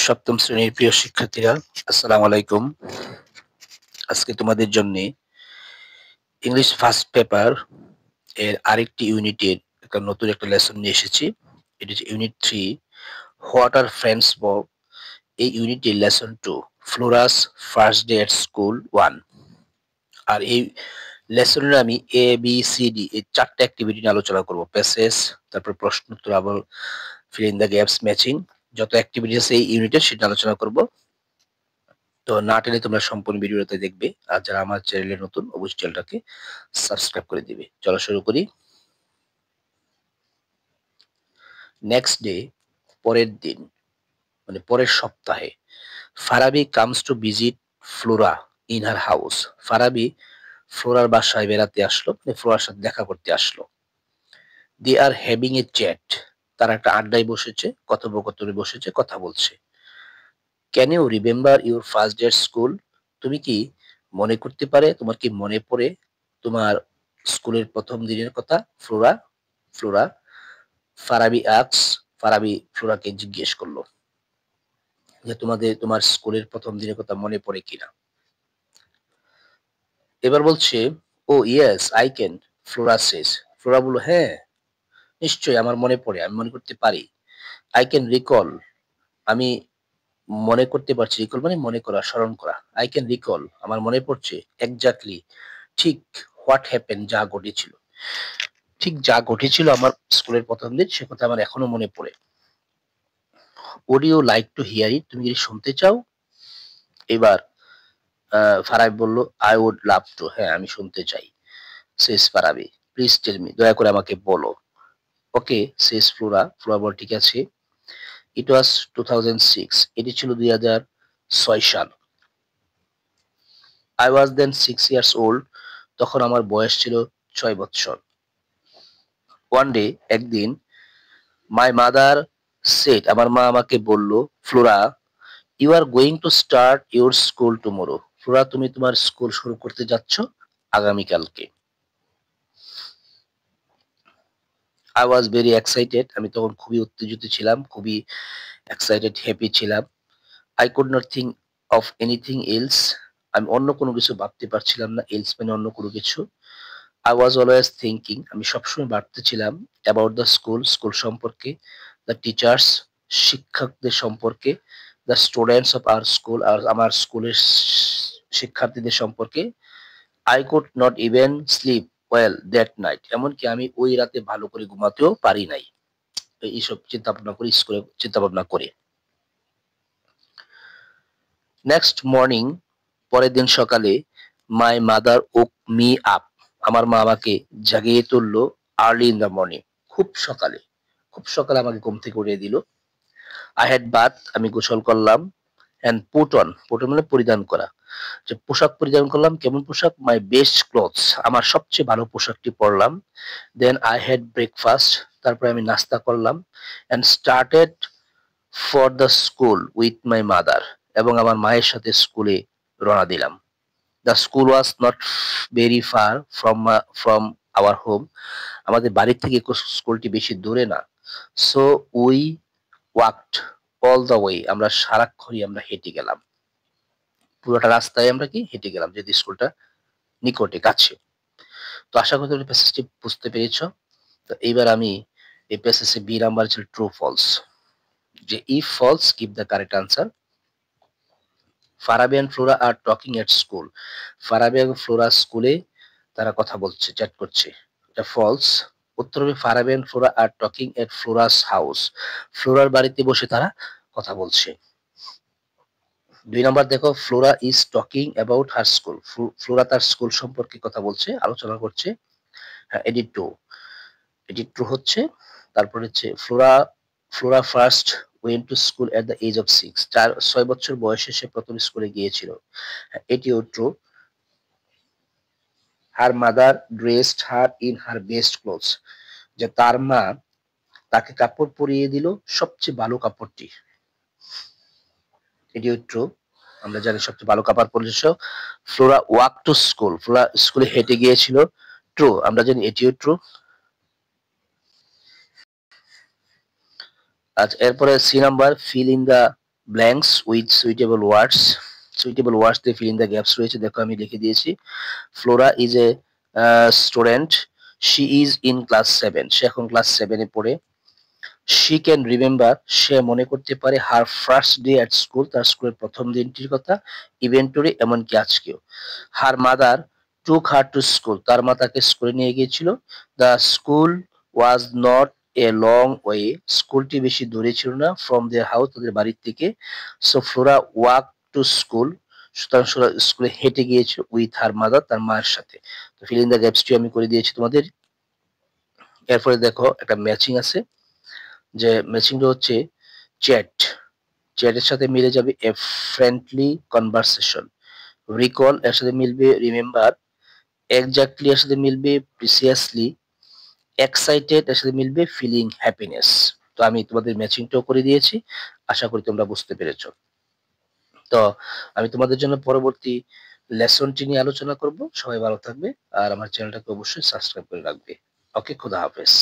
সপ্তম শ্রেণীর প্রিয় শিক্ষার্থীরা, আসসালামু আলাইকুম। আজকে তোমাদের জন্য ইংলিশ ফার্স্ট পেপার এর আরেকটি ইউনিটের নতুন একটা লেসন নিয়ে এসেছি। এটি হচ্ছে unit 3, what are friends for. এই ইউনিটের lesson 2, Flora's first day at school 1। আর এই লেসনের আমি এ বি সি ডি এই 4টা অ্যাক্টিভিটি নিয়ে আলোচনা করব। প্যাসেজ, তারপর প্রশ্ন উত্তর, আবার fill in the gaps, matching, যত অ্যাক্টিভিটি আছে এই ইউনিটের সেটা আলোচনা করব। তো না টেনে তোমরা সম্পূর্ণ ভিডিওটা দেখবে, আর যারা আমার চ্যানেলে নতুন অবশ্যই চ্যানেলটাকে সাবস্ক্রাইব করে দিবে। চলো শুরু করি। নেক্সট ডে, পরের দিন, মানে পরের সপ্তাহে, Farabi comes to visit Flora in her house. Farabi ফ্লোরার বাসায় বেড়াতে আসলো, মানে ফ্লোরার সাথে দেখা করতে আসলো। দে আর হ্যাভিং এ চ্যাট, তারা একটা আড্ডায় বসেছে, কথোপকথনে বসেছে, কথা বলছে। Can you remember your first day school? তুমি কি মনে করতে পারে, তোমার কি মনে পড়ে তোমার স্কুলের প্রথম দিনের কথা? ফ্লোরা ফ্লোরা ফারাবি আক্স, ফারাবি ফ্লোরাকে জিজ্ঞেস করলো যে তোমার স্কুলের প্রথম দিনের কথা মনে পড়ে কিনা। এবার বলছে, oh yes I can, Flora says. ফ্লোরা বলল, হ্যাঁ নিশ্চয়ই আমার মনে পড়ে, আমি মনে করতে পারি। আই ক্যান রিকল, আমি মনে করতে পারছি। রিকল মানে মনে করা, স্মরণ করা। আই ক্যান রিকল, আমার মনে পড়ছে। এক্স্যাক্টলি, ঠিক। হোয়াট হ্যাপেন, যা ঘটেছিল। ঠিক যা ঘটেছিল আমার স্কুলের প্রথম দিন, সে কথা আমার এখনো মনে পড়ে। Would you like to hear it, তুমি কি শুনতে চাও? এবার ফারাবি বলল, আই উড লাভ টু, হ্যাঁ আমি শুনতে চাই। সেস ফারাবি, প্লিজ টেল মি, দয়া করে আমাকে বলো। ওকে সেস ফ্লোরা, ফ্লোরা বল, ঠিক আছে। ইট ওয়াজ 2006, এটি ছিল 2006 সাল। I was then 6 years old, তখন আমার বয়স ছিল 6 বছর। ওয়ান ডে, একদিন, মাই মাদার সেড, আমার মা আমাকে বলল, Flora you are going to start your school tomorrow. Flora তুমি তোমার স্কুল শুরু করতে যাচ্ছ আগামীকালকে। আই ওয়াজ ভেরি এক্সাইটেড, আমি তখন খুবই উত্তেজিত ছিলাম, খুবই এক্সাইটেড, হ্যাপি ছিলাম। I could not think of anything else, আমি অন্য কোনো কিছু ভাবতে পারছিলাম না। এলস মানে অন্য কোনো কিছু। আই ওয়াজ অলওয়েজ থিঙ্কিং, আমি সবসময় ভাবতেছিলাম, অ্যাবাউট দ্য স্কুল, স্কুল সম্পর্কে, দ্য টিচার্স, শিক্ষকদের সম্পর্কে, the students of our school, আর আমার স্কুলের শিক্ষার্থীদের সম্পর্কে। I could not even sleep well that night, এমনকি আমি ওই রাতে ভালো করে ঘুমাতেও পারি নাই। তো এইসব চিন্তা ভাবনা করি, স্কুলে চিন্তা ভাবনা করে। নেক্সট মর্নিং, পরের দিন সকালে, my mother woke me up, আমার মা আমাকে জাগিয়ে তুললো, আর্লি ইন দ্য মর্নিং, খুব সকালে, খুব সকালে আমাকে ঘুম থেকে উঠিয়ে দিল। আই হ্যাড বাথ, আমি গোসল করলাম। And put on, put on মানে পরিধান করা, যে পোশাক পরিধান করলাম। কেমন পোশাক? মাই বেস্ট ক্লথস, আমার সবচেয়ে ভালো পোশাকটি পরলাম। দেন আই হ্যাড ব্রেকফাস্ট, তারপরে আমি নাস্তা করলাম। And started for the school with my mother, এবং আমার মায়ের সাথে স্কুলে রওনা দিলাম। The school was not very far from our home, আমাদের বাড়ি থেকে স্কুলটি বেশি দূরে না। So we walked all the way, আমরা সারাক্ষণই আমরা হেঁটে গেলাম, পুরোটা রাস্তায় আমরা কি হেঁটে গেলাম, যেহেতু স্কুলটা নিকটে, কাছে। তো আশা করি তুমি প্যাসেজটি বুঝতে পেরেছো। তো এইবার আমি এই প্যাসেজে বি নাম্বার ছিল ট্রু ফলস, যে if false give the correct answer. Farabi and Flora are talking at school, Farabi এবং ফ্লোরা স্কুলে তারা কথা বলছে, চ্যাট করছে, এটা ফলস। উত্তর হবে Farabi and Flora are talking at Flora's house, ফ্লোরার বাড়িতে বসে তারা কথা বলছে। 2 নাম্বার দেখো, Flora is talking about her school, Flora তার স্কুল সম্পর্কে কথা বলছে, আলোচনা করছে। হ্যাঁ, এডিট টু, এডিট টু হচ্ছে। তারপর হচ্ছে Flora Flora first went to school at the age of 6, 6 বছর বয়সে সে প্রথম স্কুলে গিয়েছিল। হ্যাঁ, এটিও true. Her mother dressed her in her best clothes, যে তার মা তাকে কাপড় পরিয়ে দিল সবচেয়ে ভালো কাপড়টি, এটিও ট্রু। আমরা জানি সবচেয়ে ভালো কাপড় পরেছে। Flora walk to school, Flora স্কুলে হেঁটে গিয়েছিল, ট্রু, আমরা জানি এটিও ট্রু। আচ্ছা, এরপরে C number, fill in the blanks with suitable words. Suitable words দিয়ে ফিল ইন দ্য গ্যাপস রয়েছে, দেখো আমি লিখে দিয়েছি। Flora is a student, she is in class 7, সে এখন ক্লাস 7-এ পড়ে। শি ক্যান রিমেম্বার, সে মনে করতে পারে, হার ফার্স্ট ডে অ্যাট স্কুল, তার স্কুলের প্রথম দিনটির কথা, ইভেন্টরি, এমনকি আজকেও। Her mother took her to school, তার মা তাকে স্কুলে নিয়ে গিয়েছিল। The school was not a long way, স্কুলটি বেশি দূরে ছিল না, ফ্রম দেয়ার হাউস, তাদের বাড়ির থেকে। So Flora walk to school, সুতরাং ফ্লোরা স্কুলে হেঁটে গিয়েছিল, উইথ হার মাদার, তার মায়ের সাথে। তো ফিল ইন দ্য গ্যাপসটি আমি করে দিয়েছি তোমাদের। এরপরে দেখো একটা ম্যাচিং আছে, যে ম্যাচিংটা হচ্ছে চ্যাট। চ্যাটের সাথে মিলে যাবে এ ফ্রেন্ডলি কনভারসেশন। রিকল এর সাথে মিলবে রিমেম্বার। এক্স্যাক্টলি এর সাথে মিলবে প্রিসিয়াসলি। এক্সাইটেড এর সাথে মিলবে ফিলিং হ্যাপিনেস। তো আমি তোমাদের ম্যাচিংটাও করে দিয়েছি, আশা করি তোমরা বুঝতে পেরেছো। তো আমি তোমাদের জন্য পরবর্তী লেসনটি নিয়ে আলোচনা করব। সবাই ভালো থাকবে আর আমার চ্যানেলটাকে অবশ্যই সাবস্ক্রাইব করে রাখবে। ওকে, খোদা হাফেজ।